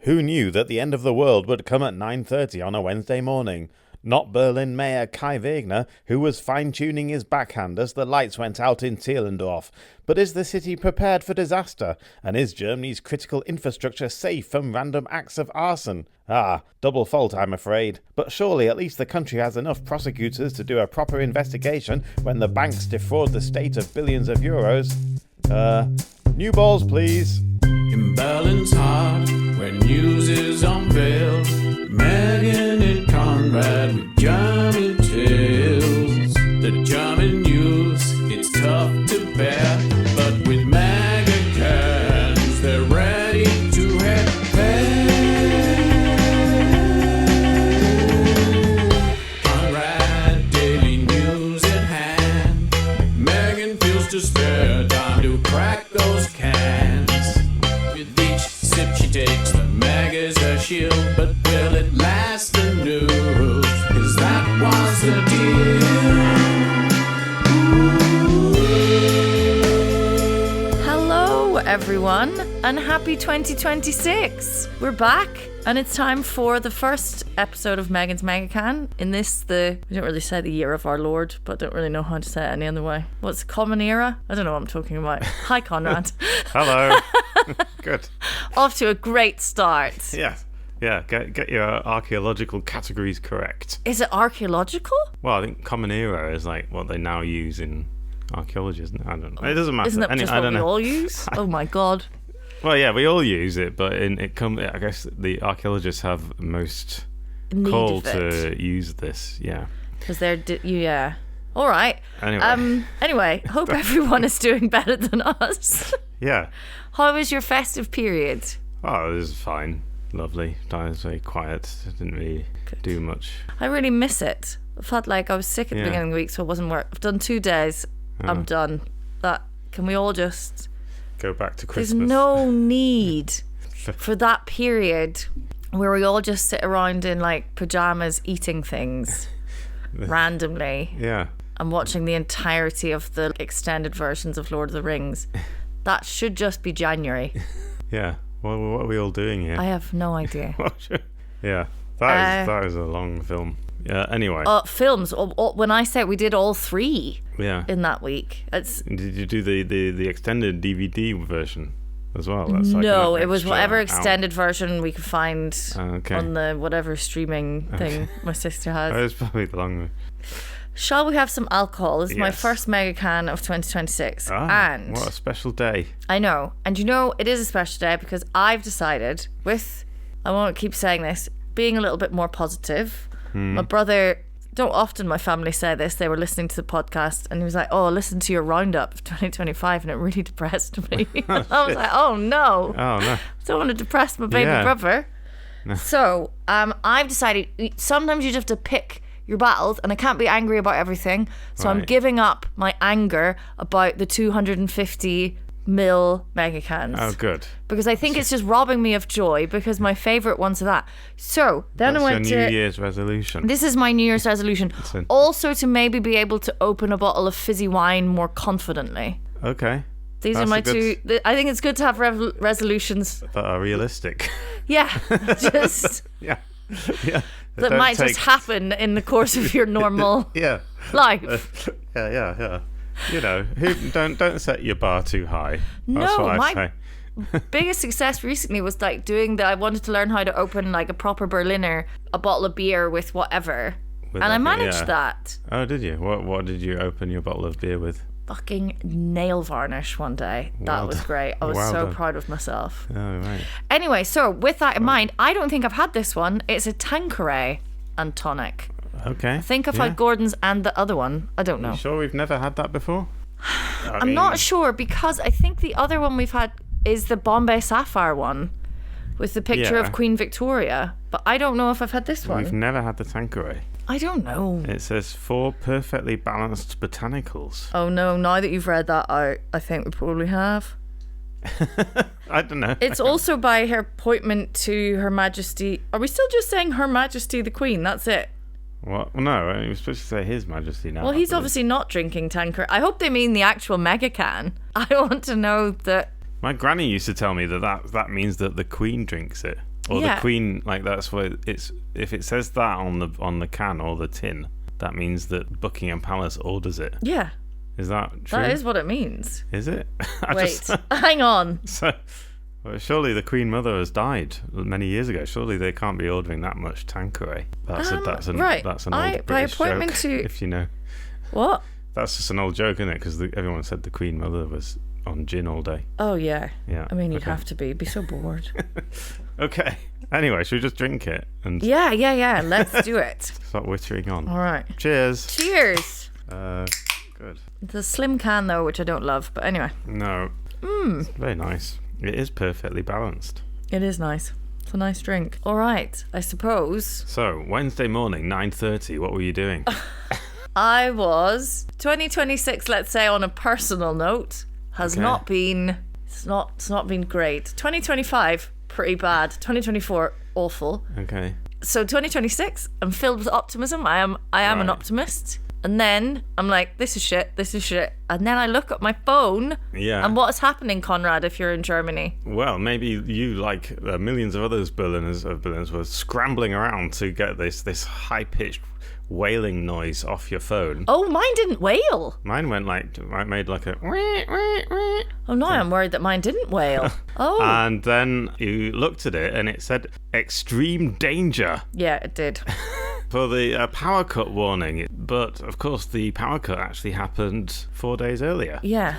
Who knew that the end of the world would come at 9:30 on a Wednesday morning? Not Berlin Mayor Kai Wegner, who was fine-tuning his backhand as the lights went out in Zehlendorf. But is the city prepared for disaster? And is Germany's critical infrastructure safe from random acts of arson? Double fault, I'm afraid. But surely at least the country has enough prosecutors to do a proper investigation when the banks defraud the state of billions of euros. New balls, please. In Berlin's heart, where news is unveiled, Megan and Conrad with German tales. The German news, it's tough to bear, but with mega cans, they're ready to head there. Conrad, daily news at hand. Megan feels to spare time to crack those cans. With each sip she takes, the mag is her shield. But will it last the news? 'Cause that was the deal. Hello everyone and happy 2026. We're back and it's time for the first episode of Megan's Megacan. In this, we don't really say the year of our Lord, but don't really know how to say it any other way. What's common era? I don't know what I'm talking about. Hi Conrad. Hello. Good. Off to a great start. Yeah, get your archaeological categories correct. Is it archaeological? Well, I think common era is like what they now use in archaeology, isn't it? I don't know. It doesn't matter. Isn't it just what we all use? Oh my god. Well, yeah, we all use it, but I guess the archaeologists have most call to use this, yeah. Because they're, yeah. All right. Anyway, hope everyone is doing better than us. Yeah. How was your festive period? Oh, it was fine. Lovely. I was very quiet. I didn't really do much. I really miss it. I felt like I was sick at the beginning of the week, so it wasn't work. I've done 2 days. I'm done. Can we all just go back to Christmas? There's no need for that period where we all just sit around in like pajamas eating things randomly. Yeah. And watching the entirety of the extended versions of Lord of the Rings. That should just be January. Yeah. Well, what are we all doing here? I have no idea. Yeah. That is a long film. Yeah, anyway. Films. When I say we did all 3 in that week. Did you do the extended DVD version as well? That's no, it was whatever extended version we could find on the whatever streaming thing my sister has. It was probably the long one. Shall we have some alcohol? This is my first mega can of 2026. And what a special day. I know. And you know, it is a special day because I've decided I won't keep saying this, being a little bit more positive. My brother, don't often my family say this, they were listening to the podcast and he was like, oh, listen to your roundup of 2025 and it really depressed me. I was like, oh no. I don't want to depress my baby brother. No. So I've decided sometimes you just have to pick your battles and I can't be angry about everything. So I'm giving up my anger about the 250 ml mega cans. Oh, good. Because I think it's just robbing me of joy because my favourite ones are that. So then I went to... That's your New Year's resolution. This is my New Year's resolution. Also to maybe be able to open a bottle of fizzy wine more confidently. Okay. These are my two... I think it's good to have resolutions. That are realistic. Yeah. Just... Yeah. That might just happen in the course of your normal life. Yeah. You know, don't set your bar too high. That's No, what I my say. biggest success recently was like I wanted to learn how to open like a proper Berliner, a bottle of beer with whatever. And I managed that. Oh, did you? What did you open your bottle of beer with? Fucking nail varnish one day. That was great. I was so proud of myself. Oh, right. Anyway, so with that in mind, I don't think I've had this one. It's a Tanqueray and tonic. Okay. I think I've had Gordon's and the other one. I don't know. Are you sure we've never had that before? I'm not sure because I think the other one we've had is the Bombay Sapphire one with the picture of Queen Victoria. But I don't know if I've had this one. We've never had the Tanqueray. I don't know. It says 4 perfectly balanced botanicals. Oh no, now that you've read that out, I think we probably have. I don't know. It's also by her appointment to Her Majesty. Are we still just saying Her Majesty the Queen? That's it. What? Well, no, he was supposed to say His Majesty now. Well, he's obviously not drinking Tanqueray. I hope they mean the actual mega can. I want to know that. My granny used to tell me that means that the Queen drinks it. Or Yeah. the Queen, like that's what it's. If it says that on the can or the tin, that means that Buckingham Palace orders it. Yeah, Is that true? that is what it means. Is it? I Wait, hang on. So, well, surely the Queen Mother has died many years ago. Surely they can't be ordering that much Tanqueray. That's right. an old by British appointment joke, to if you know. what? That's just an old joke, isn't it? Because everyone said the Queen Mother was on gin all day. Oh yeah. Yeah. I mean, you'd okay. have to be. Be so bored. Okay. Anyway, should we just drink it and Yeah. Let's do it. start wittering on? All right. Cheers. Cheers. Good. It's a slim can though, which I don't love. But anyway, No. It's very nice. It is perfectly balanced. it is nice. It's a nice drink. All right. I suppose So, Wednesday morning, 9:30, what were you doing? I was 2026. Let's say on a personal note, has Okay. not been. It's not been great. 2025, pretty bad. 2024, awful. Okay. So 2026, I'm filled with optimism. I am an Right. optimist. And then I'm like, this is shit. And then I look at my phone. Yeah. And what is happening, Conrad, if you're in Germany? Well, maybe you, like millions of others Berliners, were scrambling around to get this high-pitched wailing noise off your phone. Oh, mine didn't wail. Mine made like a... Oh no, I'm worried that mine didn't wail. Oh. And then you looked at it and it said extreme danger Yeah, it did. for the power cut warning. But of course, the power cut actually happened 4 days earlier. Yeah.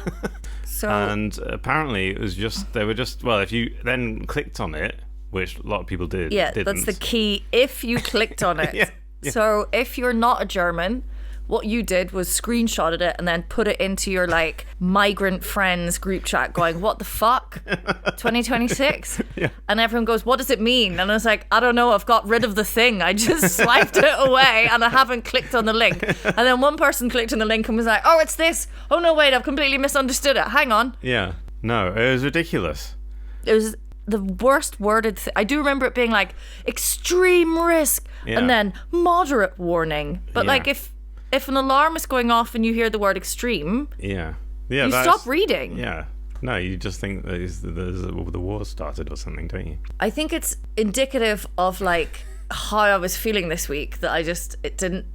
So And apparently it was if you then clicked on it, which a lot of people did. yeah, didn't. that's the key. If you clicked on it. Yeah. So if you're not a German, what you did was screenshotted it and then put it into your like migrant friends group chat going, what the fuck? 2026? Yeah. And everyone goes, what does it mean? And I was like, I don't know, I've got rid of the thing. I just swiped it away and I haven't clicked on the link. And then one person clicked on the link and was like, oh, it's this. Oh no, wait, I've completely misunderstood it. Hang on. Yeah. No, it was ridiculous. It was the worst worded thing. I do remember it being like extreme risk Yeah. and then moderate warning. But Yeah. like if an alarm is going off and you hear the word extreme, Yeah. Yeah. you that's- stop reading. Yeah. No, you just think that the war started or something, don't you? I think it's indicative of like how I was feeling this week that it didn't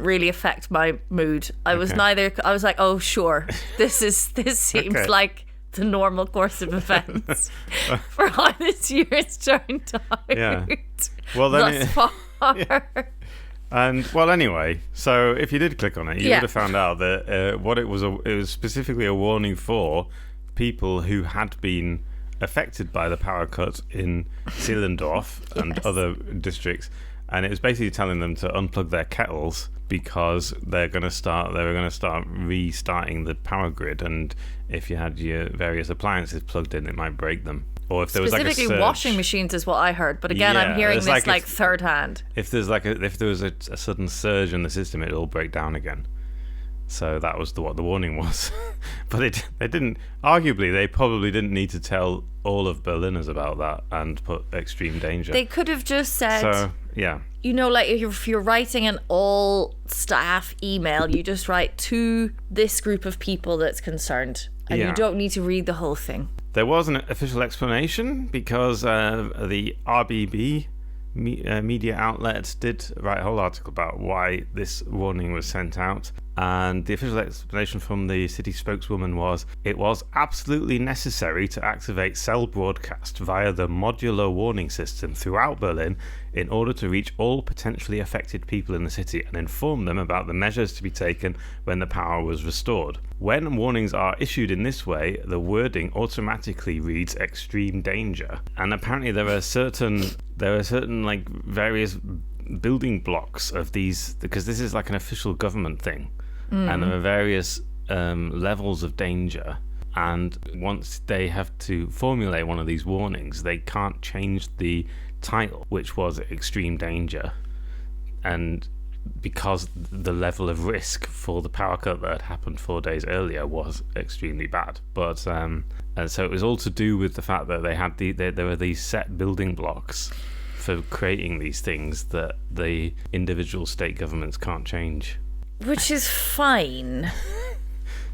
really affect my mood. I was like, oh sure, this seems Okay. like the normal course of events for how this year has turned out. Yeah. Well, then thus far. And well, anyway, so if you did click on it, you Yeah. would have found out that it was specifically a warning for people who had been affected by the power cut in Zehlendorf and Yes. other districts, and it was basically telling them to unplug their kettles because they were going to start restarting the power grid, and if you had your various appliances plugged in, it might break them. Or if there was like a Specifically, surge. washing machines is what I heard. But again, Yeah, I'm hearing it's this like like if- third hand. If there was a sudden surge in the system, it'll all break down again. So that was what the warning was. But they didn't. Arguably, they probably didn't need to tell all of Berliners about that and put extreme danger. They could have just said, So yeah, you know, like if you're writing an all staff email, you just write to this group of people that's concerned, and Yeah. you don't need to read the whole thing. there was an official explanation because the RBB media outlet did write a whole article about why this warning was sent out. And the official explanation from the city spokeswoman was, it was absolutely necessary to activate cell broadcast via the modular warning system throughout Berlin in order to reach all potentially affected people in the city and inform them about the measures to be taken when the power was restored. When warnings are issued in this way, the wording automatically reads extreme danger. And apparently there are certain like various building blocks of these, because this is like an official government thing. And there are various levels of danger, and once they have to formulate one of these warnings, they can't change the title, which was extreme danger, and because the level of risk for the power cut that had happened 4 days earlier was extremely bad. But and so it was all to do with the fact that they had there were these set building blocks for creating these things that the individual state governments can't change. Which is fine.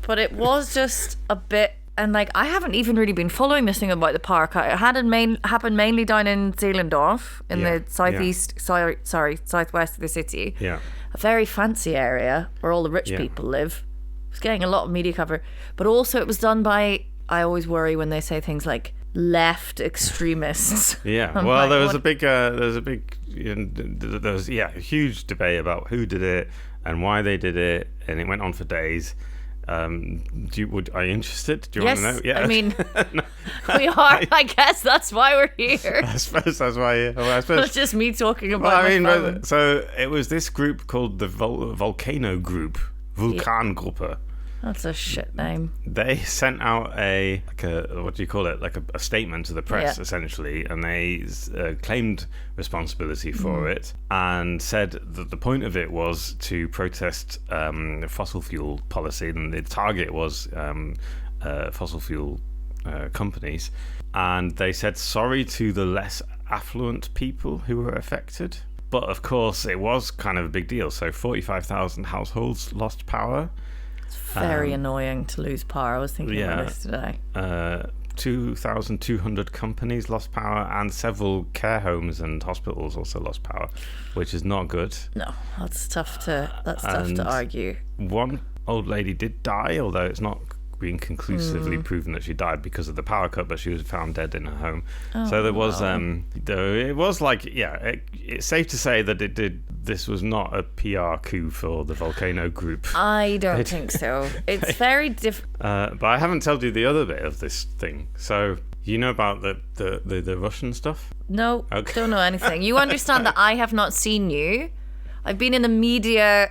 But it was just a bit And like, I haven't even really been following this thing about the power cut. It happened mainly down in Zehlendorf in the southwest of the city. Yeah. A very fancy area where all the rich people live. It was getting a lot of media cover. But also it was done by, I always worry when they say things like left extremists. Yeah. I'm Well, like, there was a huge debate about who did it and why they did it, and it went on for days. Are you interested? Do you want to know? Yeah. I mean, we are. I guess that's why we're here. I suppose that's why. Well, I suppose it's just me talking about. So it was this group called the Volcano Group, Vulkangruppe. That's a shit name. They sent out a statement to the press, essentially, and they claimed responsibility for it and said that the point of it was to protest fossil fuel policy, and the target was fossil fuel companies. And they said sorry to the less affluent people who were affected. But of course, it was kind of a big deal. So 45,000 households lost power. Very annoying to lose power. I was thinking about this today. 2,200 companies lost power, and several care homes and hospitals also lost power, which is not good. No, that's tough to argue. One old lady did die, although it's not been conclusively proven that she died because of the power cut, but she was found dead in her home. So there was it's safe to say that this was not a PR coup for the Volcano Group. I don't think so. It's very different. But I haven't told you the other bit of this thing. So you know about the Russian stuff? No, okay. Don't know anything. You understand that I have not seen you. I've been in the media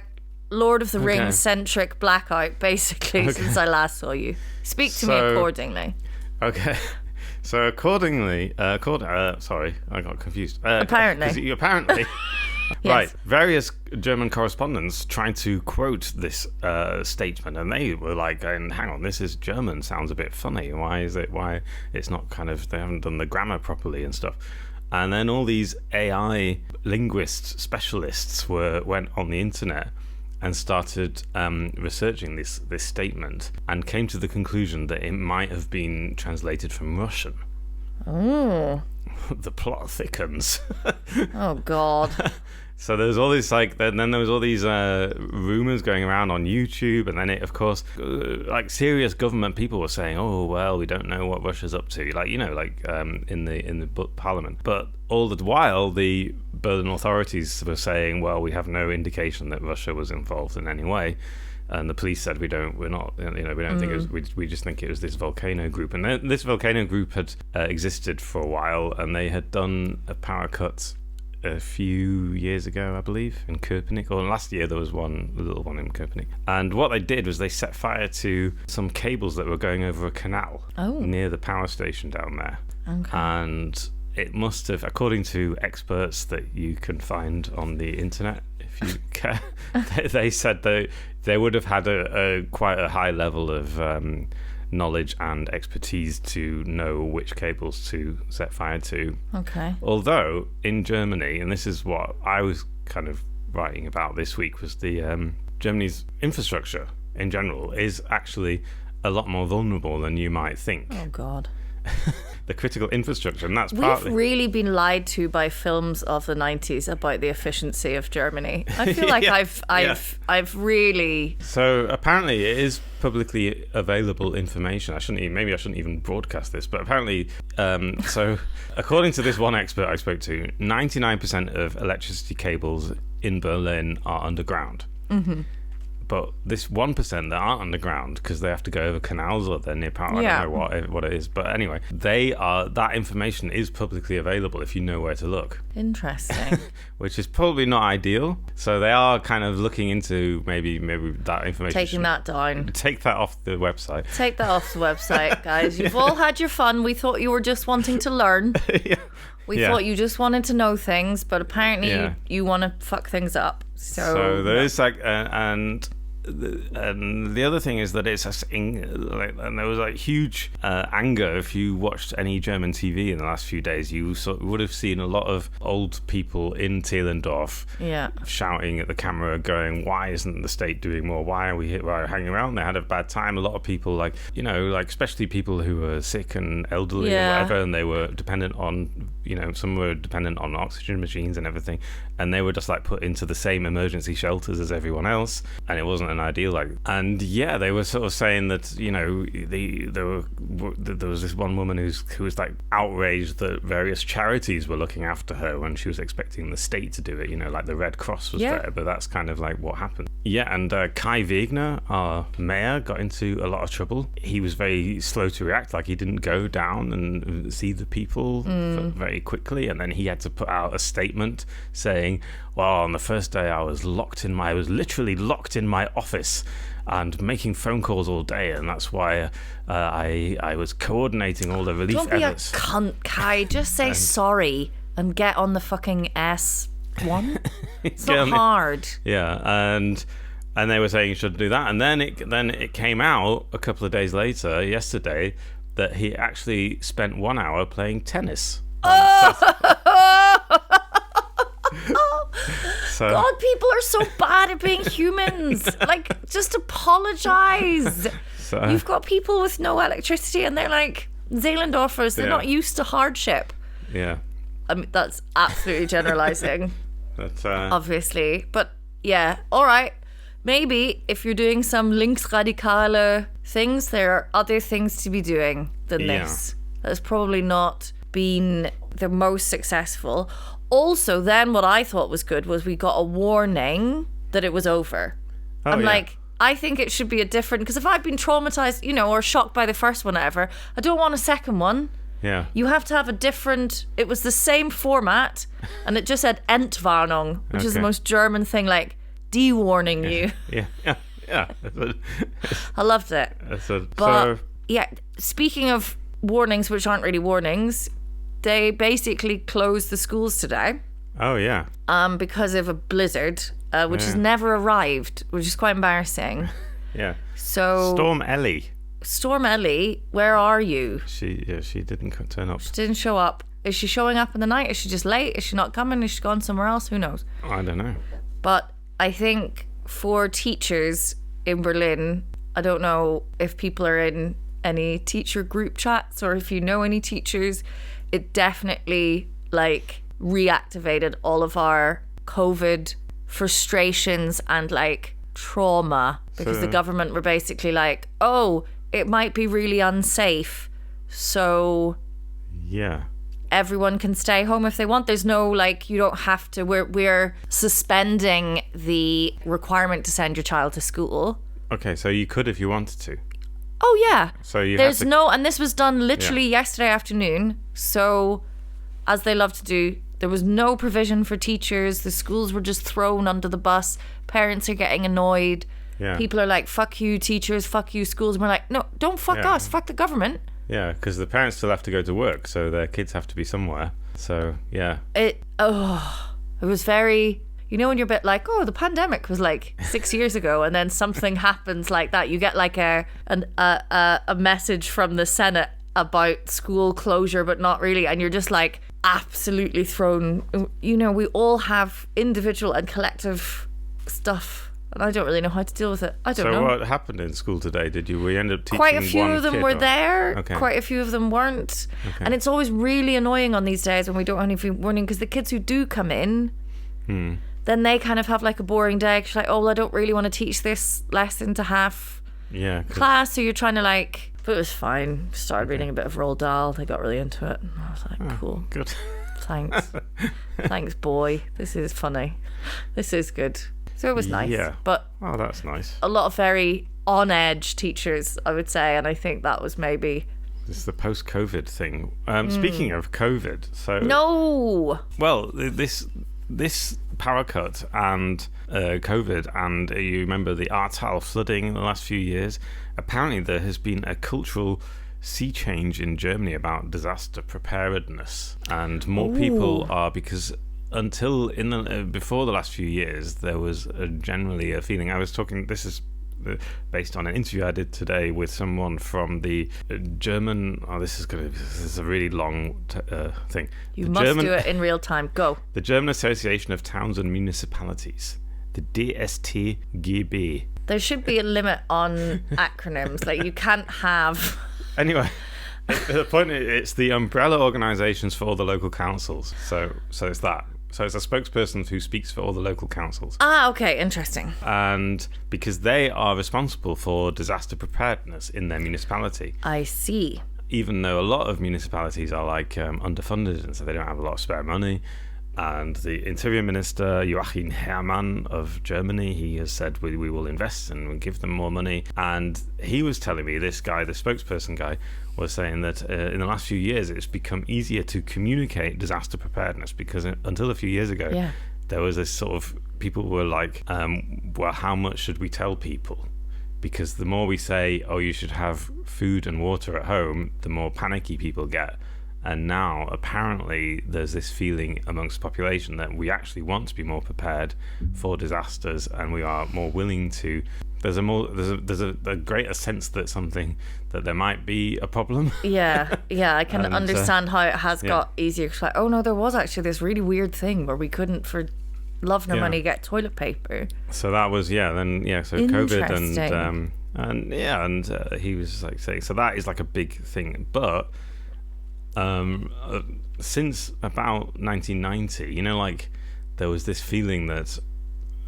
Lord of the Rings centric blackout basically since I last saw you. Speak to me accordingly. Okay. So accordingly, sorry, I got confused. Apparently. Yes. Right. Various German correspondents tried to quote this statement, and they were like, hang on, this is German, sounds a bit funny. Why it's not they haven't done the grammar properly and stuff. And then all these AI linguist specialists went on the internet and started researching this statement, and came to the conclusion that it might have been translated from Russian. Oh. The plot thickens. Oh, God. So there's all this then there was all these rumors going around on YouTube, and then it, of course, serious government people were saying, "Oh well, we don't know what Russia's up to," in the parliament. But all the while, the Berlin authorities were saying, "Well, we have no indication that Russia was involved in any way." And the police said, we don't think it was, we just think it was this Volcano Group. And this Volcano Group had existed for a while, and they had done a power cut a few years ago, I believe, in Köpenick. Or last year there was a little one in Köpenick. And what they did was they set fire to some cables that were going over a canal near the power station down there. Okay. And it must have, according to experts that you can find on the internet, if you care, they said they would have had a quite a high level of knowledge and expertise to know which cables to set fire to. Okay. Although in Germany, and this is what I was kind of writing about this week, was the Germany's infrastructure in general is actually a lot more vulnerable than you might think. Oh, God. The critical infrastructure, and that's We've really been lied to by films of the 90s about the efficiency of Germany. I feel like I've really... So apparently it is publicly available information. I shouldn't even broadcast this, but apparently, so according to this one expert I spoke to, 99% of electricity cables in Berlin are underground. Mm-hmm. But this 1% that aren't underground, because they have to go over canals or they're near power, I don't know what it is. But anyway, that information is publicly available if you know where to look. Interesting. Which is probably not ideal. So they are kind of looking into maybe that information. Taking that down. Take that off the website. Take that off the website, guys. You've all had your fun. We thought you were just wanting to learn. We thought you just wanted to know things, but apparently you want to fuck things up. So there is and and the other thing is that it's and there was like huge anger. If you watched any German TV in the last few days, you would have seen a lot of old people in Zehlendorf shouting at the camera, going, "Why isn't the state doing more? Why are we hanging around?" They had a bad time. A lot of people, like, you know, like especially people who were sick and elderly or whatever, and they were dependent on, you know, some were dependent on oxygen machines and everything, and they were just like put into the same emergency shelters as everyone else, and it wasn't an ideal, like. And yeah, they were sort of saying that, you know, there was this one woman who was like outraged that various charities were looking after her when she was expecting the state to do it, you know, like the Red Cross was there, but that's kind of like what happened. Yeah, and Kai Wegner, our mayor, got into a lot of trouble. He was very slow to react, like he didn't go down and see the people very quickly, and then he had to put out a statement saying, well, on the first day I was literally locked in my office and making phone calls all day, and that's why I was coordinating all the relief efforts. Don't be a cunt, Kai. Just say sorry and get on the fucking S1. It's not hard. Yeah, and they were saying you shouldn't do that, and then it came out a couple of days later, yesterday, that he actually spent 1 hour playing tennis. So, God, people are so bad at being humans. Like, just apologize. So, You've got people with no electricity, and they're like Zehlendorfers. They're not used to hardship. Yeah. I mean, that's absolutely generalizing, but, obviously. But yeah, all right. Maybe if you're doing some linksradikale things, there are other things to be doing than this. That's probably not been the most successful. Also, then what I thought was good was we got a warning that it was over. Like, I think it should be a different, because if I've been traumatized, you know, or shocked by the first one or whatever, I don't want a second one. Yeah. You have to have a different, it was the same format, and it just said Entwarnung, which is the most German thing, like de-warning you. Yeah. I loved it. Yeah, speaking of warnings which aren't really warnings, they basically closed the schools today. Oh, yeah. Because of a blizzard, which has never arrived, which is quite embarrassing. Yeah. So Storm Ellie, where are you? She didn't turn up. She didn't show up. Is she showing up in the night? Is she just late? Is she not coming? Is she gone somewhere else? Who knows? I don't know. But I think for teachers in Berlin, I don't know if people are in any teacher group chats or if you know any teachers, it definitely like reactivated all of our COVID frustrations and like trauma, because the government were basically like, oh, it might be really unsafe, so everyone can stay home if they want. There's no, like, you don't have to, we're suspending the requirement to send your child to school. Okay, so you could if you wanted to. Oh yeah. So there's no, and this was done literally yesterday afternoon. So, as they love to do, there was no provision for teachers. The schools were just thrown under the bus. Parents are getting annoyed. Yeah. People are like, "Fuck you, teachers! Fuck you, schools!" And we're like, "No, don't fuck us. Fuck the government." Yeah, because the parents still have to go to work, so their kids have to be somewhere. So yeah. It was very. You know when you're a bit like, oh, the pandemic was like 6 years ago, and then something happens like that. You get like a message from the Senate about school closure, but not really. And you're just like absolutely thrown. You know, we all have individual and collective stuff, and I don't really know how to deal with it. I don't know. So what happened in school today? We end up teaching quite a few one of them kid, were or? there. Okay. Quite a few of them weren't. Okay. And it's always really annoying on these days when we don't have any warning, because the kids who do come in, then they kind of have like a boring day. Cause like, oh, well, I don't really want to teach this lesson to half class. So you're trying to like, but it was fine. Started reading a bit of Roald Dahl. They got really into it. And I was like, cool. Good. Thanks. Thanks, boy. This is funny. This is good. So it was nice. Yeah. But oh, that's nice. A lot of very on edge teachers, I would say. And I think that was maybe... This is the post-COVID thing. Speaking of COVID, so... No! Well, this power cut and COVID, and you remember the Ahrtal flooding in the last few years. Apparently there has been a cultural sea change in Germany about disaster preparedness, and more people are, because until before the last few years there was generally a feeling, I was talking, this is based on an interview I did today with someone from the German. Oh, this is a really long thing. You must do it in real time. Go. The German Association of Towns and Municipalities, the DSTGB. There should be a limit on acronyms. Like, you can't have. Anyway, the point is, it's the umbrella organisations for all the local councils. So it's that. So it's a spokesperson who speaks for all the local councils. Ah, okay, interesting. And because they are responsible for disaster preparedness in their municipality. I see. Even though a lot of municipalities are like underfunded, and so they don't have a lot of spare money. And the Interior Minister Joachim Herrmann of Germany, he has said we will invest and we'll give them more money. And he was telling me, this guy, the spokesperson guy, was saying that in the last few years it's become easier to communicate disaster preparedness, because until a few years ago there was this sort of, people were like, well, how much should we tell people? Because the more we say, oh, you should have food and water at home, the more panicky people get. And now, apparently, there's this feeling amongst the population that we actually want to be more prepared for disasters, and we are more willing to. There's a greater sense that there might be a problem. Yeah, I can understand how it has got easier. It's like, oh no, there was actually this really weird thing where we couldn't, for love nor money, get toilet paper. So that was so COVID and he was like saying, so that is like a big thing, but. Since about 1990, you know, like there was this feeling that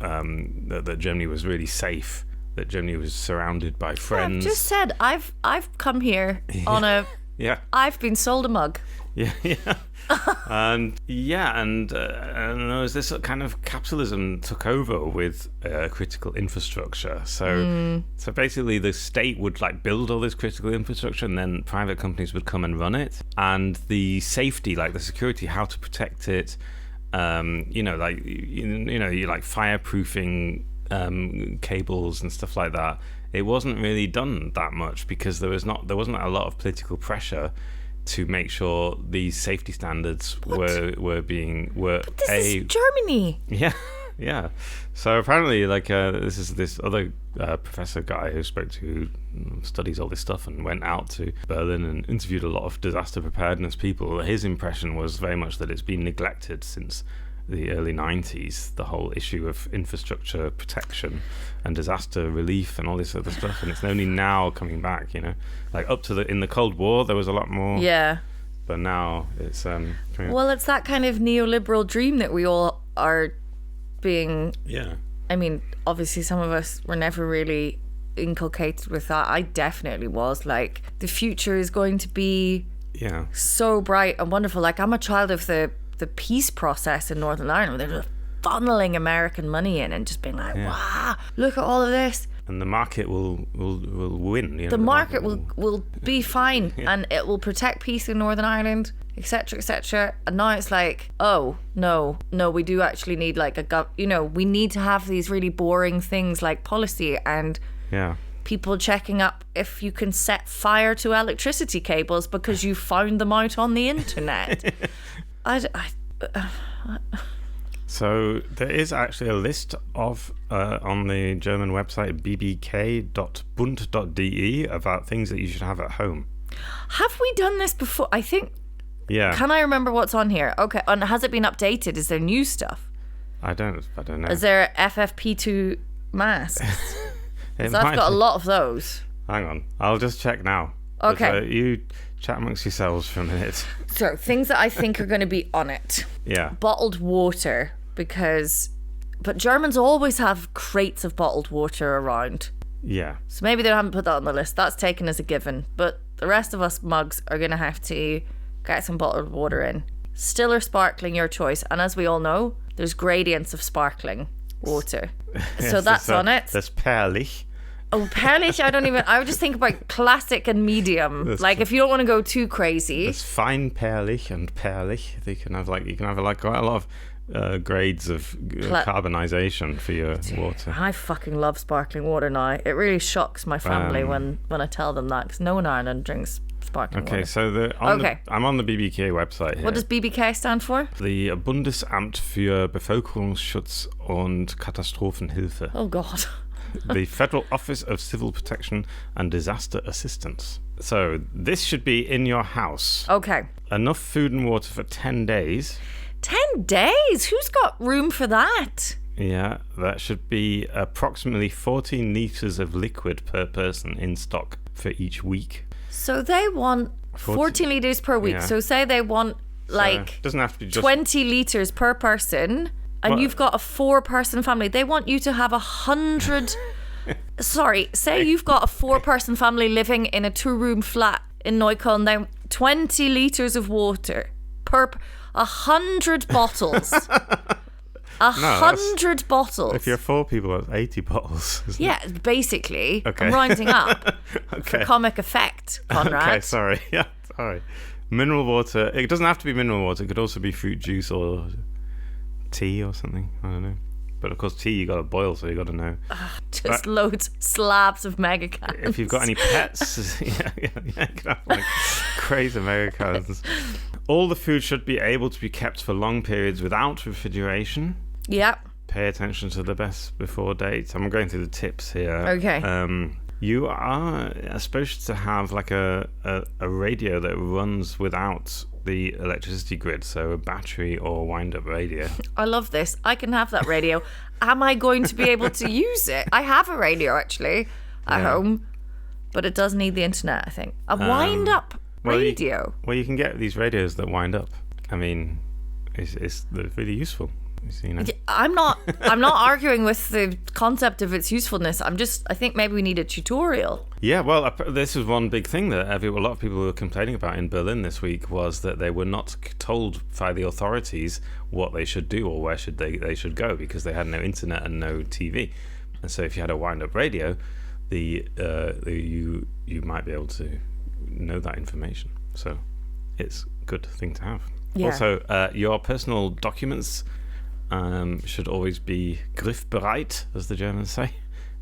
that Germany was really safe, that Germany was surrounded by friends. I've just said I've come here on a I've been sold a mug. And there was this kind of capitalism took over with critical infrastructure. So basically the state would like build all this critical infrastructure, and then private companies would come and run it. And the safety, like the security, how to protect it, you like fireproofing cables and stuff like that. It wasn't really done that much because there wasn't a lot of political pressure to make sure these safety standards were But this is Germany. Yeah. So apparently, like this other professor guy who studies all this stuff and went out to Berlin and interviewed a lot of disaster preparedness people. His impression was very much that it's been neglected since the early 90s, the whole issue of infrastructure protection and disaster relief and all this other stuff, and it's only now coming back, you know, like up to in the Cold War there was a lot more, but now it's well, it's that kind of neoliberal dream that we all are being. I mean, obviously some of us were never really inculcated with that. I definitely was, like, the future is going to be so bright and wonderful. Like, I'm a child of the peace process in Northern Ireland. They're just funneling American money in and just being like, wow, look at all of this. And the market will win. You know, the market will be fine and it will protect peace in Northern Ireland, etc., etc. And now it's like, oh, no, we do actually need like we need to have these really boring things like policy and people checking up if you can set fire to electricity cables because you found them out on the internet. So there is actually a list of on the German website bbk.bund.de about things that you should have at home. Have we done this before? I think. Yeah. Can I remember what's on here? Okay. And has it been updated? Is there new stuff? I don't know. Is there FFP2 masks? I've got a lot of those. Hang on, I'll just check now. Okay. You chat amongst yourselves for a minute. So, things that I think are going to be on it. Yeah. Bottled water, but Germans always have crates of bottled water around. Yeah. So maybe they haven't put that on the list. That's taken as a given. But the rest of us mugs are going to have to get some bottled water in. Still or sparkling, your choice. And as we all know, there's gradients of sparkling water. So that's on it. There's perlich. Oh, perlich, I would just think about classic and medium. Like, if you don't want to go too crazy. There's fine perlich and perlich. You can have quite a lot of grades of carbonization for your water. I fucking love sparkling water now. It really shocks my family when I tell them that, because no one in Ireland drinks sparkling water. Okay, so I'm on the BBK website here. What does BBK stand for? The Bundesamt für Bevölkerungsschutz und Katastrophenhilfe. Oh God. the Federal Office of Civil Protection and Disaster Assistance. So this should be in your house. Okay. Enough food and water for 10 days. 10 days? Who's got room for that? Yeah, that should be approximately 14 litres of liquid per person in stock for each week. So they want 14 litres per week. Yeah. So say they want like doesn't have to be just 20 litres per person, and Well- you've got a 4-person family. They want you to have 100... Sorry, say you've got a 4-person family living in a 2-room flat in Neukölln. They 20 litres of water per 100 bottles. 100 bottles. If you're 4 people, that's 80 bottles. Isn't Yeah, basically. Okay. I'm rounding up it? for Okay. comic effect, Conrad. Okay, sorry. Yeah, sorry. Mineral water. It doesn't have to be mineral water. It could also be fruit juice or tea or something. I don't know. But of course, tea you got to boil, so you got to know. Just loads, slabs of mega cans. If you've got any pets, yeah, you can have like crazy mega cans. All the food should be able to be kept for long periods without refrigeration. Yep. Pay attention to the best before date. I'm going through the tips here. Okay. You are supposed to have like a radio that runs without the electricity grid, so a battery or wind-up radio. I love this. I can have that radio. Am I going to be able to use it? I have a radio actually at home, but it does need the internet, I think. A wind-up radio. You can get these radios that wind up. I mean, they're really useful. You know. I'm not arguing with the concept of its usefulness. I think maybe we need a tutorial. Yeah, well, this is one big thing that a lot of people were complaining about in Berlin this week, was that they were not told by the authorities what they should do or where they should go, because they had no internet and no TV. And so if you had a wind-up radio, you might be able to know that information. So it's a good thing to have. Yeah. Also, your personal documents should always be griffbereit, as the Germans say,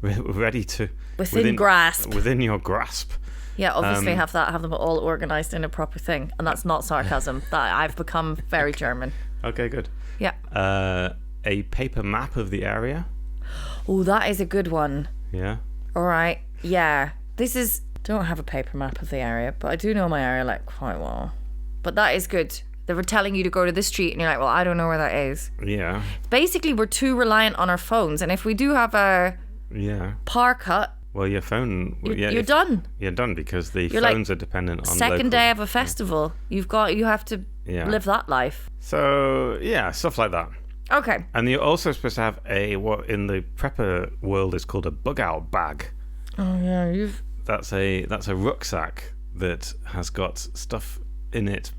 ready to Within grasp. Within your grasp. Yeah, obviously have them all organised in a proper thing, and that's not sarcasm. That I've become very German. Okay, good. Yeah. A paper map of the area. Oh, that is a good one. Yeah. All right. Yeah. Don't have a paper map of the area, but I do know my area like quite well. But that is good. They were telling you to go to this street, and you're like, well, I don't know where that is. Yeah. Basically, we're too reliant on our phones, and if we do have a park hut, well, your phone. you're done. You're done because the You're phones like, are dependent on. Second local. day of a festival, you have to live that life. So yeah, stuff like that. Okay. And you're also supposed to have what in the prepper world is called a bug-out bag. Oh yeah, That's a rucksack that has got stuff in it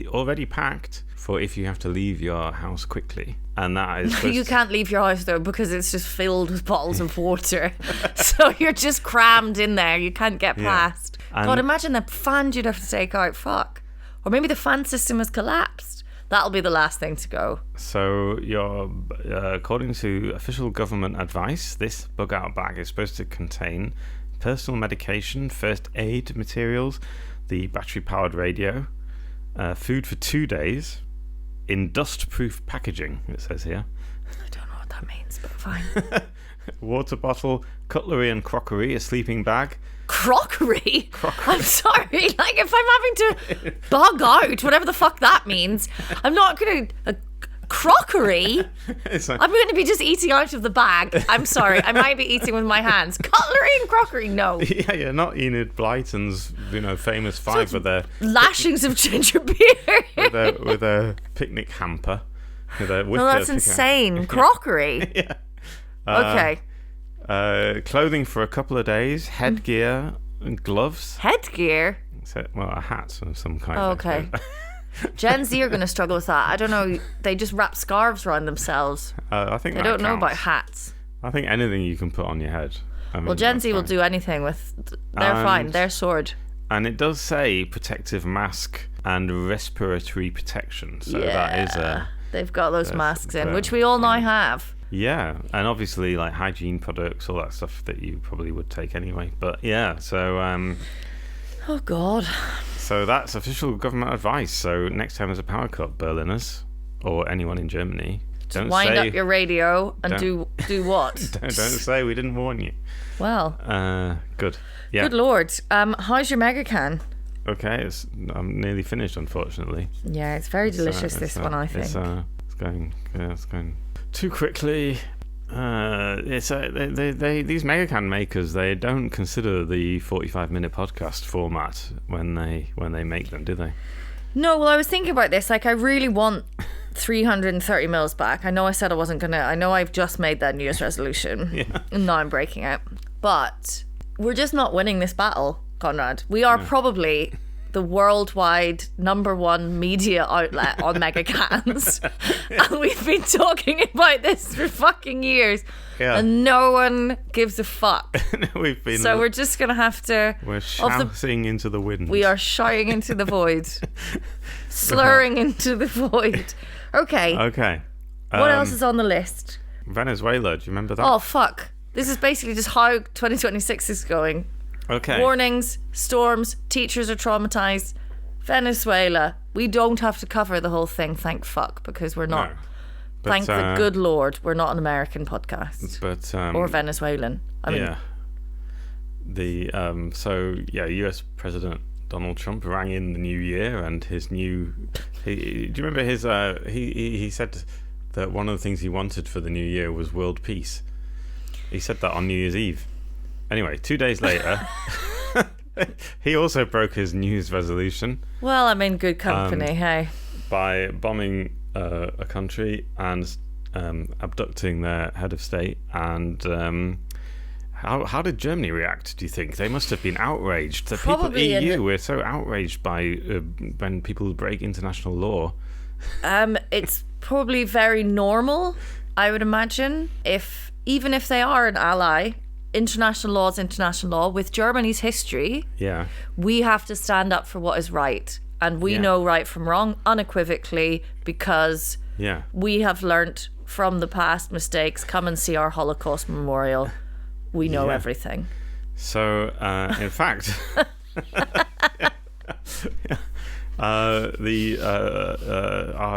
already packed for if you have to leave your house quickly. And that is you can't leave your house though, because it's just filled with bottles of water. So you're just crammed in there. You can't get past. And God, imagine the fans you'd have to take out. Fuck. Or maybe the fan system has collapsed. That'll be the last thing to go. So according to official government advice, this bug-out bag is supposed to contain personal medication, first aid materials, the battery-powered radio, food for 2 days, in dust-proof packaging, it says here. I don't know what that means, but fine. Water bottle, cutlery and crockery, a sleeping bag. Crockery? I'm sorry. Like, if I'm having to bug out, whatever the fuck that means, I'm not going to... crockery? It's like, I'm going to be just eating out of the bag. I'm sorry. I might be eating with my hands. Cutlery and crockery? No. yeah, not Enid Blyton's, famous five with their Lashings of ginger beer. with a picnic hamper. No, that's insane. Crockery. Yeah. Okay. Clothing for a couple of days, headgear and gloves. Headgear? So, a hat of some kind. Oh, okay. Gen Z are going to struggle with that. I don't know. They just wrap scarves around themselves. I think they that don't know about counts. hats. I think anything you can put on your head. Well, Gen Z will do anything with. They're fine. They're sword. And it does say protective mask and respiratory protection. So that is they've got those masks in, which we all now have. Yeah, and obviously like hygiene products, all that stuff that you probably would take anyway. But yeah, so oh God. So that's official government advice. So next time there's a power cut, Berliners or anyone in Germany, Don't wind say- up your radio and do what? Don't say we didn't warn you. Well, Good. Yeah. good lord. How's your mega can? Okay, I'm nearly finished, unfortunately. Yeah, it's very delicious, this one, I think. It's going too quickly. These Megacan makers, they don't consider the 45-minute podcast format when they make them, do they? No, well, I was thinking about this. Like, I really want 330 mils back. I know I said I wasn't going to. I know I've just made that New Year's resolution. Yeah. And now I'm breaking it. But we're just not winning this battle, Conrad. We are probably the worldwide #1 media outlet on mega cans. And we've been talking about this for fucking years. Yeah. And no one gives a fuck. We've been. So we're just going to have to... We're shouting into the wind. We are shouting into the void. Slurring into the void. Okay. Okay. What else is on the list? Venezuela, do you remember that? Oh, fuck. This is basically just how 2026 is going. Okay. Warnings, storms, teachers are traumatized. Venezuela. We don't have to cover the whole thing, thank fuck, because we're not. No. But, Thank the good Lord, we're not an American podcast. But Or Venezuelan. I mean, yeah. US President Donald Trump rang in the new year, and his new. Do you remember his? He said that one of the things he wanted for the new year was world peace. He said that on New Year's Eve. Anyway, 2 days later, he also broke his New Year's resolution. well, I'm in good company, hey. By bombing a country and abducting their head of state. And how did Germany react, do you think? They must have been outraged. The Probably people EU were so outraged by when people break international law. It's probably very normal, I would imagine, even if they are an ally. International law is international law. With Germany's history, Yeah. we have to stand up for what is right. And we know right from wrong unequivocally because Yeah. we have learnt from the past mistakes. Come and see our Holocaust memorial. We know Yeah. everything. So, in fact, our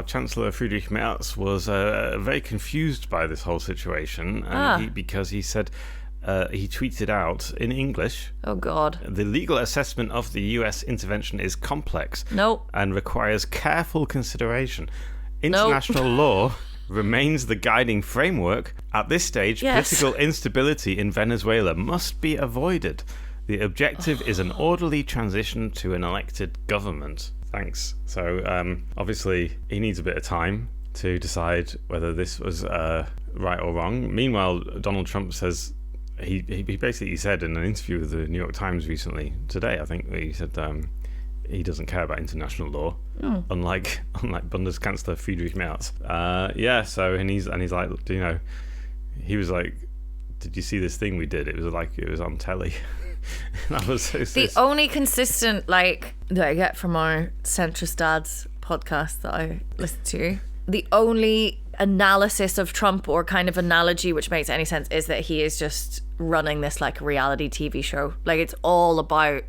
Chancellor Friedrich Merz was very confused by this whole situation, because he said he tweeted out in English. Oh, God. The legal assessment of the US intervention is complex Nope. and requires careful consideration. International law remains the guiding framework. At this stage, Yes. political instability in Venezuela must be avoided. The objective is an orderly transition to an elected government. Thanks. So, obviously, he needs a bit of time to decide whether this was right or wrong. Meanwhile, Donald Trump says... He basically said in an interview with the New York Times recently, today, I think, he said he doesn't care about international law, unlike Bundeskanzler Friedrich Merz. So he's like, you know, he was like, did you see this thing we did? It was on telly. That was so The only consistent, that I get from our centrist dads podcast that I listen to, the only analysis of Trump or kind of analogy which makes any sense is that he is just running this like reality TV show. Like, it's all about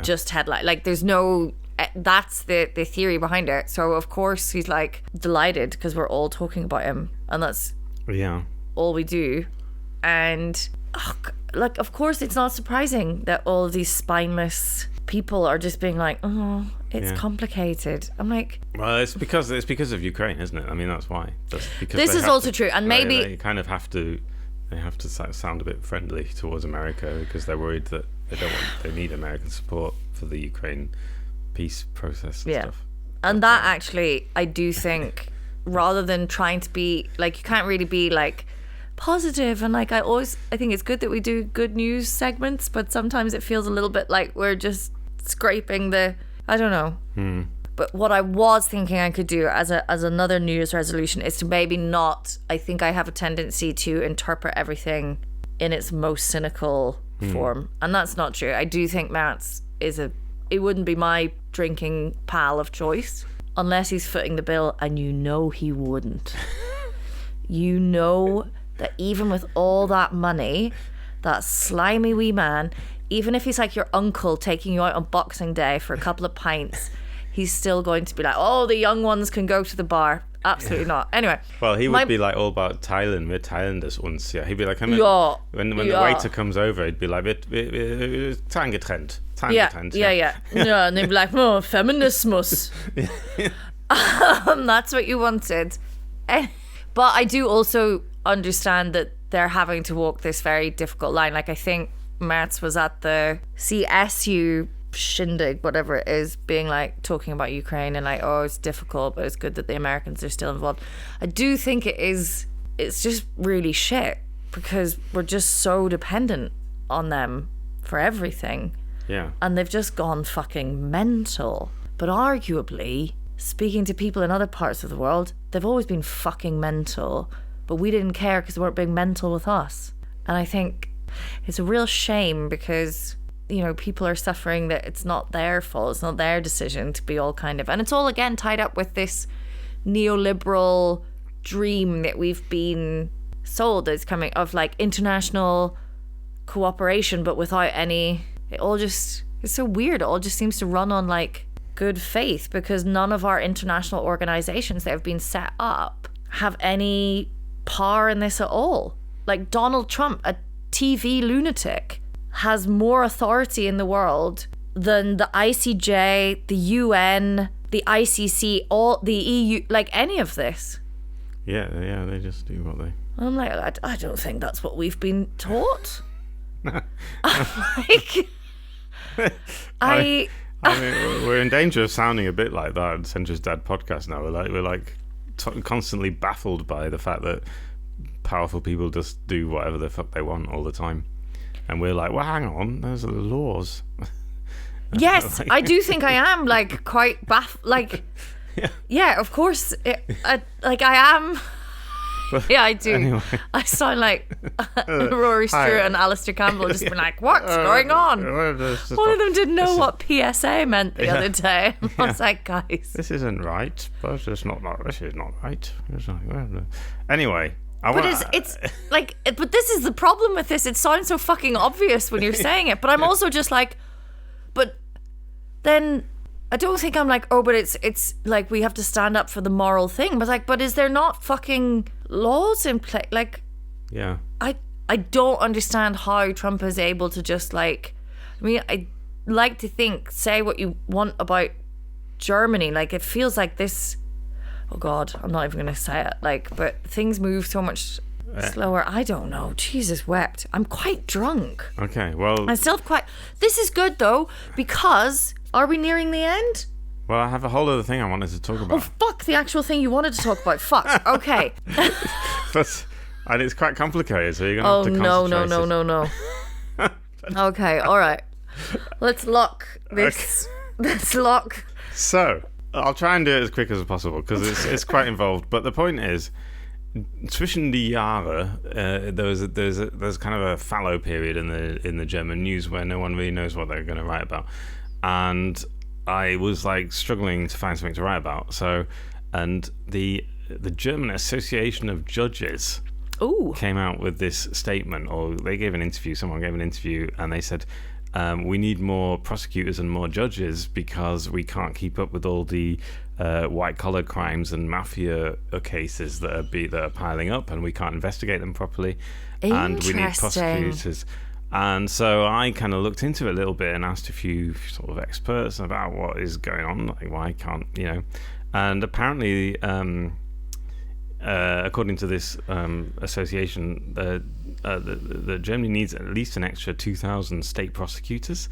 just headline. Like, there's no... That's the theory behind it. So, of course, he's, like, delighted because we're all talking about him. And that's all we do. And, of course, it's not surprising that all of these spineless people are just being like, oh, it's complicated. I'm like... Well, it's because of Ukraine, isn't it? I mean, that's why. That's because this is also true. And maybe... They kind of have to... They have to sound a bit friendly towards America because they're worried that they need American support for the Ukraine peace process and stuff. And that actually, I do think, rather than trying to be like, you can't really be like positive, and like I think it's good that we do good news segments, but sometimes it feels a little bit like we're just scraping I don't know. But what I was thinking I could do as another New Year's resolution is to maybe not... I think I have a tendency to interpret everything in its most cynical form. And that's not true. I do think Matt's it wouldn't be my drinking pal of choice unless he's footing the bill, and you know he wouldn't. You know that even with all that money, that slimy wee man, even if he's like your uncle taking you out on Boxing Day for a couple of pints... He's still going to be like, oh, the young ones can go to the bar. Absolutely not. Anyway. Well, he would be like all about Thailand. We're Thailanders uns. Yeah, he'd be like, when the waiter comes over, he'd be like, wir Zahngetrennt. Yeah. And they'd be like, oh, feminismus. That's what you wanted. But I do also understand that they're having to walk this very difficult line. Like, I think Merz was at the CSU shindig, whatever it is, being like, talking about Ukraine and like, oh, it's difficult, but it's good that the Americans are still involved. I do think it's just really shit because we're just so dependent on them for everything. Yeah. And they've just gone fucking mental. But arguably, speaking to people in other parts of the world, they've always been fucking mental, but we didn't care because they weren't being mental with us. And I think it's a real shame because, you know, people are suffering that it's not their fault, it's not their decision to be all kind of, and it's all again tied up with this neoliberal dream that we've been sold that's coming of like international cooperation, but without any, it's so weird. It all just seems to run on like good faith because none of our international organizations that have been set up have any power in this at all. Like Donald Trump, a TV lunatic, has more authority in the world than the ICJ, the UN, the ICC, all the EU, like any of this. Yeah, they just do what they... I'm like, I don't think that's what we've been taught. Like, I mean, we're in danger of sounding a bit like that Sendra's Dad podcast now. We're like constantly baffled by the fact that powerful people just do whatever the fuck they want all the time. And we're like, well, hang on, there's the laws. Yes, I do think I am like quite like, yeah, of course, I am. Yeah, I do. Anyway. I sound like Rory Stewart and Alistair Campbell just been like, what's going on? One of them didn't know what PSA meant the other day. I was like, guys, this isn't right. But this is not right. Anyway. But it's like, but this is the problem with this. It sounds so fucking obvious when you're saying it. But I'm also just like, but then I don't think I'm like, oh, but it's like we have to stand up for the moral thing. But like, but is there not fucking laws in place? Like, yeah, I don't understand how Trump is able to just like, I mean, I like to think, say what you want about Germany. Like, it feels like this. Oh God, I'm not even going to say it. Like, but things move so much slower. I don't know. Jesus wept. I'm quite drunk. Okay, well, I'm still quite. This is good though because are we nearing the end? Well, I have a whole other thing I wanted to talk about. Oh fuck! The actual thing you wanted to talk about. Fuck. Okay. And it's quite complicated, so you're gonna have to concentrate. No. Okay. All right. Let's lock this. Okay. Let's lock. So. I'll try and do it as quick as possible because it's quite involved. But the point is, zwischen die Jahre, there's kind of a fallow period in the German news where no one really knows what they're going to write about, and I was like struggling to find something to write about. So, and the German Association of Judges came out with this statement, or they gave an interview. Someone gave an interview, and they said. We need more prosecutors and more judges because we can't keep up with all the white-collar crimes and mafia cases that are piling up, and we can't investigate them properly. And we need prosecutors. And so I kind of looked into it a little bit and asked a few sort of experts about what is going on, like why can't, you know. And apparently, according to this association, the Germany needs at least an extra 2,000 state prosecutors,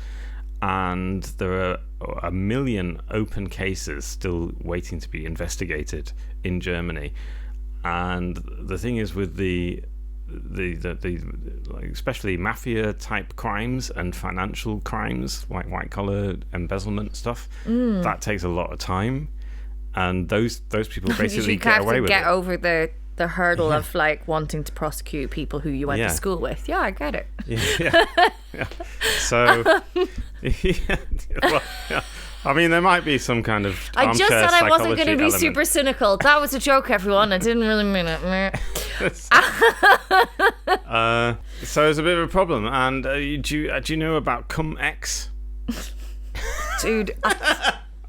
and there are 1 million open cases still waiting to be investigated in Germany. And the thing is with the like especially mafia type crimes and financial crimes like white collar embezzlement stuff, that takes a lot of time, and those people basically get away with it. You can't get over the hurdle of like wanting to prosecute people who you went to school with. Yeah, I get it. Yeah. So, well, I mean, there might be some kind of I just said I wasn't going to be super cynical. That was a joke, everyone. I didn't really mean it. So it's a bit of a problem. And do you know about Cum-Ex? Dude,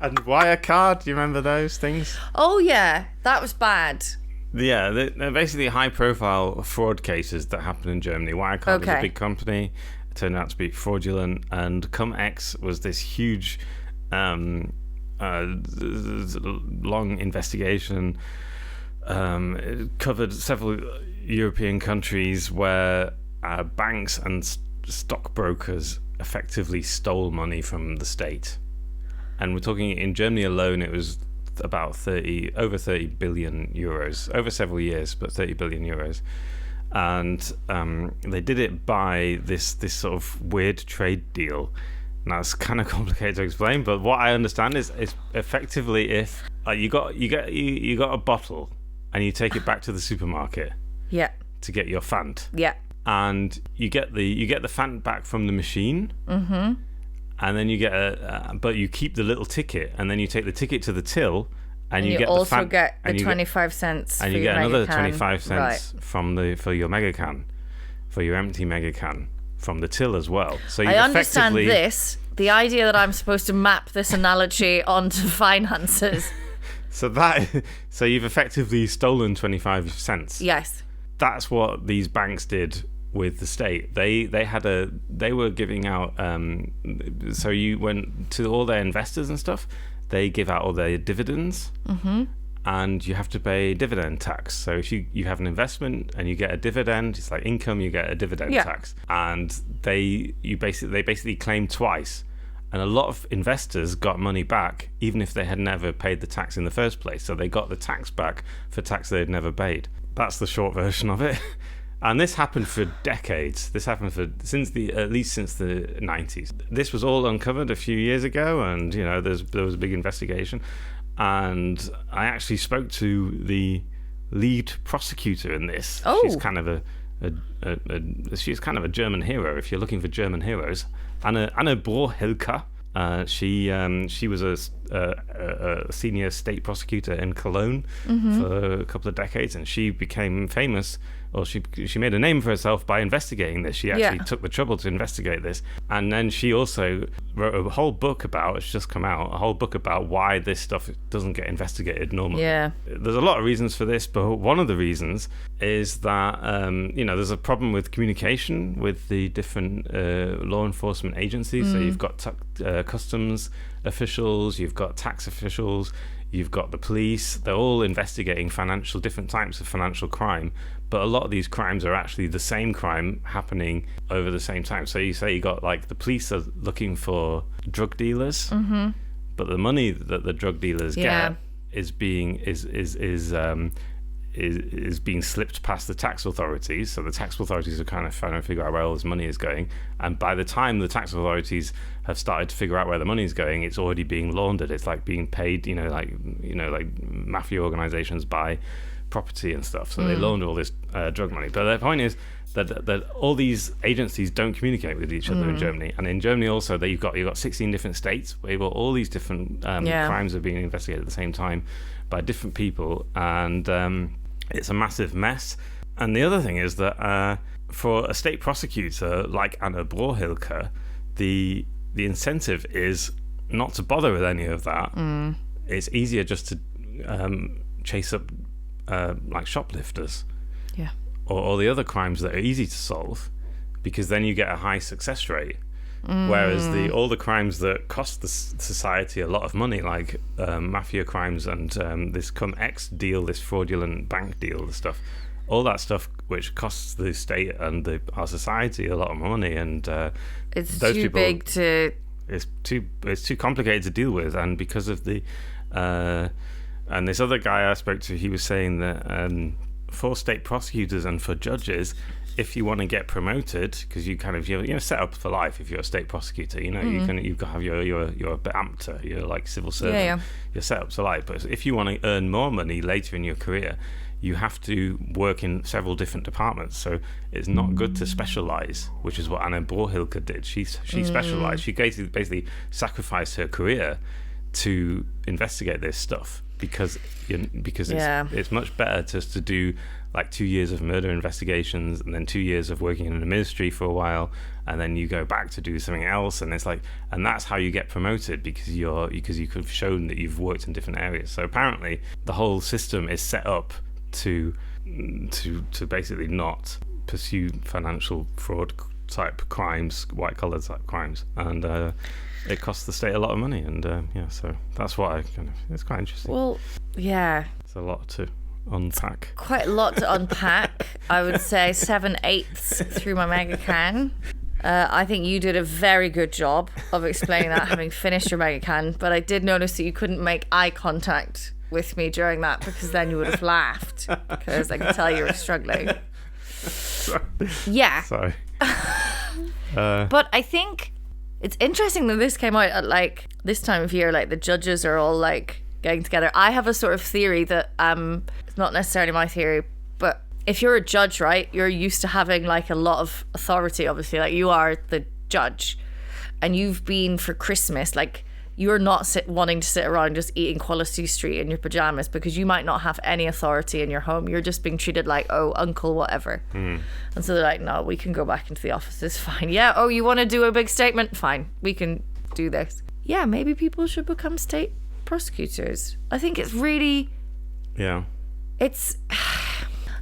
And Wirecard, do you remember those things? Oh, yeah. That was bad. Yeah, they're basically high-profile fraud cases that happen in Germany. Wirecard is a big company. It turned out to be fraudulent, and Cum-Ex was this huge, long investigation. It covered several European countries where banks and stockbrokers effectively stole money from the state. And we're talking in Germany alone, it was about over 30 billion euros over several years, but 30 billion euros. And they did it by this sort of weird trade deal. Now it's kind of complicated to explain, but what I understand is effectively if you got a bottle and you take it back to the supermarket, to get your Fant, and you get the Fant back from the machine, and then you get but you keep the little ticket, and then you take the ticket to the till, and you get also the Fant, get the 25 cents, and for you your get another mega can. 25 cents for your mega can, for your empty mega can from the till as well. So I understand this. The idea that I'm supposed to map this analogy onto finances. So you've effectively stolen 25 cents. Yes. That's what these banks did with the state. They were giving out. So you went to all their investors and stuff. They give out all their dividends, and you have to pay dividend tax. So if you have an investment and you get a dividend, it's like income. You get a dividend tax, and they basically claim twice. And a lot of investors got money back, even if they had never paid the tax in the first place. So they got the tax back for tax they had never paid. That's the short version of it. And this happened for decades. This happened at least since the 90s. This was all uncovered a few years ago, and there was a big investigation. And I actually spoke to the lead prosecutor in this. Oh. She's kind of she's kind of a German hero if you're looking for German heroes. Anna Brohilka. She was a senior state prosecutor in Cologne for a couple of decades, and she became famous, or she made a name for herself by investigating this. She actually took the trouble to investigate this, and then she also wrote a whole book it's just come out, a whole book about why this stuff doesn't get investigated normally. Yeah. There's a lot of reasons for this, but one of the reasons is that there's a problem with communication with the different law enforcement agencies. So you've got customs officials, you've got tax officials, you've got the police. They're all investigating different types of financial crime, but a lot of these crimes are actually the same crime happening over the same time. So you say you got like the police are looking for drug dealers, but the money that the drug dealers get is being slipped past the tax authorities. So the tax authorities are kind of trying to figure out where all this money is going, and by the time the tax authorities have started to figure out where the money is going, it's already being laundered. It's like being paid, like mafia organizations buy property and stuff, so they launder all this drug money. But the point is that all these agencies don't communicate with each other in Germany, and in Germany also you've got 16 different states where all these different crimes are being investigated at the same time by different people, and it's a massive mess. And the other thing is that for a state prosecutor like Anna Brohilka, the incentive is not to bother with any of that. It's easier just to chase up like shoplifters, or the other crimes that are easy to solve, because then you get a high success rate. Whereas all the crimes that cost the society a lot of money, like mafia crimes and this Cum-Ex deal, this fraudulent bank deal, the stuff, all that stuff which costs the state and our society a lot of money, and it's those too people, big to. It's too complicated to deal with, and because of the and this other guy I spoke to, he was saying that for state prosecutors and for judges, if you want to get promoted, because you're set up for life if you're a state prosecutor, you have you're a Beamter, you're like civil servant, you're set up for life. But if you want to earn more money later in your career, you have to work in several different departments. So it's not good to specialize, which is what Anna Brohilka did. She specialized. She basically sacrificed her career to investigate this stuff. because Yeah. it's much better just to do like 2 years of murder investigations and then 2 years of working in the ministry for a while, and then you go back to do something else, and it's like, and that's how you get promoted, because you could have shown that you've worked in different areas. So apparently the whole system is set up to basically not pursue financial fraud type crimes, white collar type crimes, and it costs the state a lot of money, and so that's what it's quite interesting. Well, yeah. It's a lot to unpack. Quite a lot to unpack. I would say 7/8 through my mega can. I think you did a very good job of explaining that, having finished your mega can, but I did notice that you couldn't make eye contact with me during that, because then you would have laughed, because I could tell you were struggling. Sorry. Yeah. Sorry. But I think it's interesting that this came out at like this time of year, like the judges are all like getting together. I have a sort of theory that it's not necessarily my theory, but if you're a judge, right, you're used to having like a lot of authority, obviously, like you are the judge, and you've been for Christmas, like you're not wanting to sit around just eating Quality Street in your pajamas, because you might not have any authority in your home. You're just being treated like, oh, uncle, whatever. And so they're like, no, we can go back into the office. It's fine. Yeah. Oh, you want to do a big statement? Fine. We can do this. Yeah. Maybe people should become state prosecutors. I think it's really... Yeah. It's...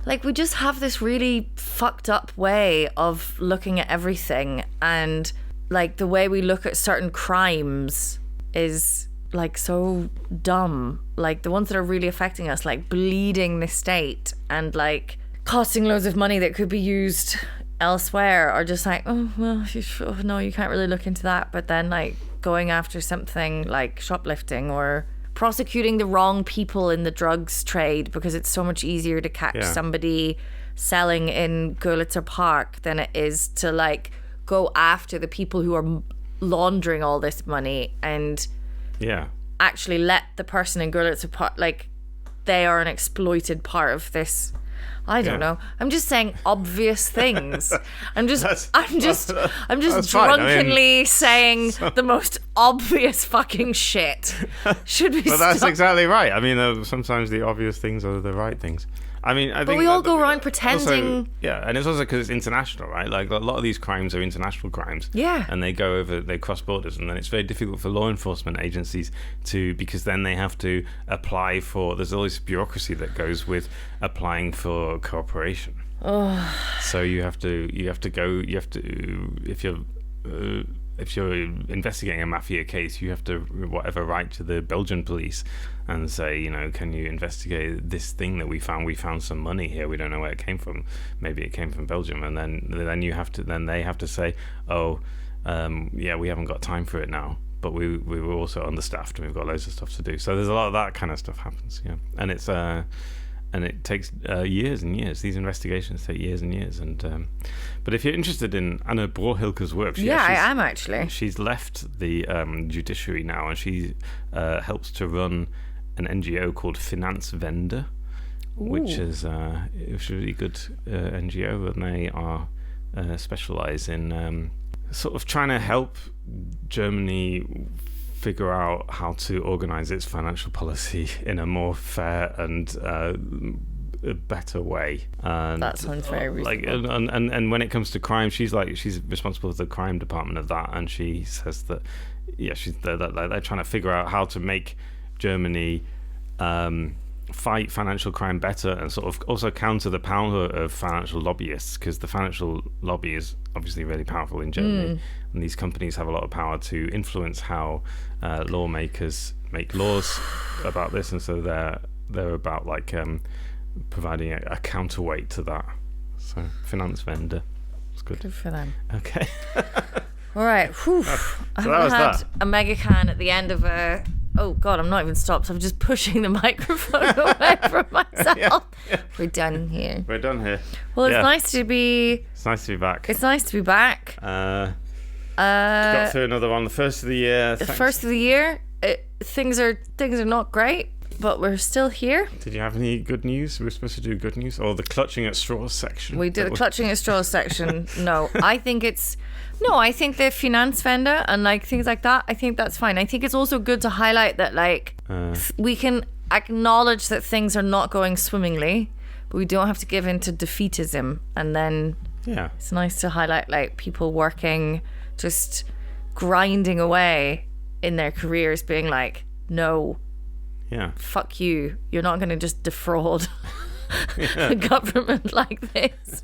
like, we just have this really fucked up way of looking at everything, and like the way we look at certain crimes is like so dumb. Like the ones that are really affecting us, like bleeding the state and like costing loads of money that could be used elsewhere, are just like, oh well, no, you can't really look into that. But then like going after something like shoplifting or prosecuting the wrong people in the drugs trade, because it's so much easier to catch somebody selling in Görlitzer Park than it is to like go after the people who are laundering all this money and actually let the person in Görlitzer Park, like they are an exploited part of this. I don't know. I'm just saying obvious things. I'm just drunkenly saying the most obvious fucking shit. Should we? But that's exactly right. I mean, sometimes the obvious things are the right things. I mean, I think we all go around pretending. Also, and it's also because it's international, right? Like a lot of these crimes are international crimes. Yeah. And they cross borders, and then it's very difficult for law enforcement agencies because then they have to apply for. There's all this bureaucracy that goes with applying for cooperation. Oh. So if you're investigating a mafia case, you have to write to the Belgian police and say, can you investigate this thing that we found? We found some money here. We don't know where it came from. Maybe it came from Belgium. And then they have to say, we haven't got time for it now. But we were also understaffed and we've got loads of stuff to do. So there's a lot of that kind of stuff happens. Yeah, and it's and it takes years and years. These investigations take years and years. And but if you're interested in Anna Brohilke's work, I am actually. She's left the judiciary now, and she helps to run an NGO called Finanzwende, which is a really good NGO, and they are specialise in sort of trying to help Germany figure out how to organise its financial policy in a more fair and a better way. And that sounds very reasonable. Like, and when it comes to crime, she's responsible for the crime department of that, and she says that they're trying to figure out how to make Germany fight financial crime better, and sort of also counter the power of financial lobbyists, because the financial lobby is obviously really powerful in Germany, and these companies have a lot of power to influence how lawmakers make laws about this, and so they're about like providing a counterweight to that. So Finanzwende, it's good. Good for them. Okay. All right. Whew. I haven't had a mega can at the end of a. Oh God, I'm not even stopped. I'm just pushing the microphone away from myself. Yeah. We're done here. We're done here. Well, it's nice to be. It's nice to be back. It's nice to be back. Got through another one. The first of the year. The first of the year. Things are not great, but we're still here. Did you have any good news? We were supposed to do good news, or the clutching at straws section. We did the clutching at straws section. No, I think the Finanzwende and like things like that, I think that's fine. I think it's also good to highlight that like we can acknowledge that things are not going swimmingly, but we don't have to give in to defeatism. And then it's nice to highlight like people working, just grinding away in their careers, being like, no, fuck you. You're not going to just defraud the government like this.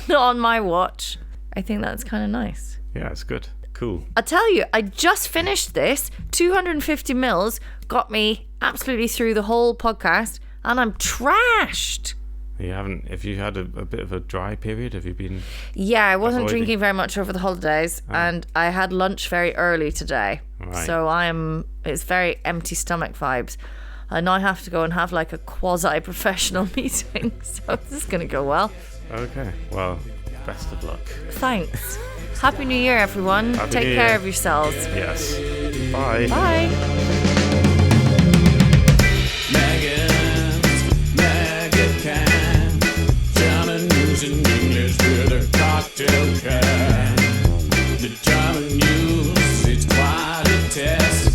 Not on my watch. I think that's kind of nice. Yeah, it's good. Cool. I tell you, I just finished this. 250 mils got me absolutely through the whole podcast, and I'm trashed. You haven't, if you had a bit of a dry period, have you been? Yeah, I wasn't drinking very much over the holidays, and I had lunch very early today. Right. So it's very empty stomach vibes. I now have to go and have like a quasi-professional meeting, so this is going to go well. Okay, well, best of luck. Thanks. Happy New Year, everyone. Take care of yourselves. Yes. Bye. Bye. Maggot can. German news in English with a cocktail can. The German news, it's quite a test.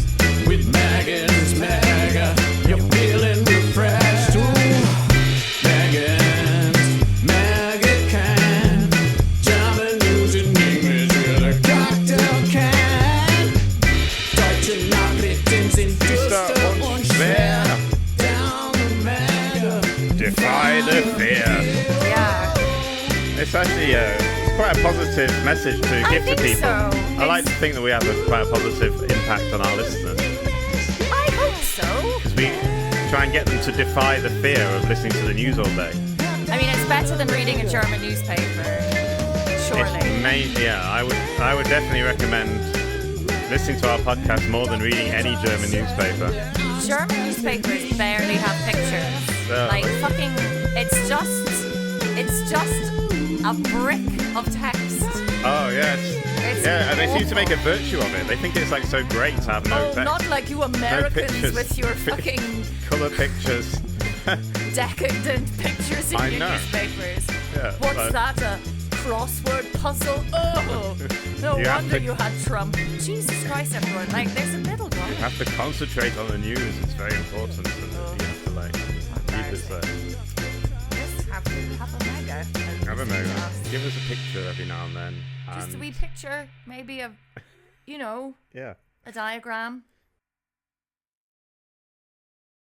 With Megan's Mega, you're feeling refreshed. Ooh. Megan's Mega can. German news in English with a cocktail can. Deutsche Nachrichten sind düster und schwer. Down the Mega. Defy the fear. Yeah. It's actually it's quite a positive message to give to people. So. I like to think that we have quite a positive impact on our listeners. I hope so. Because we try and get them to defy the fear of listening to the news all day. I mean, it's better than reading a German newspaper. Surely. I would definitely recommend listening to our podcast more than reading any German newspaper. German newspapers barely have pictures. Like fucking, it's just a brick of text. Oh yes. And they seem to make a virtue of it. They think it's like so great to have no text. Not like you Americans pictures. with your fucking Colour pictures. decadent pictures in I your know. newspapers. Yeah, What's that? A crossword puzzle? Oh, no You have wonder to- you had Trump. Jesus Christ, everyone! Like, there's a middle You ground. have to concentrate on the news. It's very important. And you have to like keep this Just have a mega. Have a mega. Give us a picture every now and then. Just a And wee picture, maybe of, yeah. a diagram.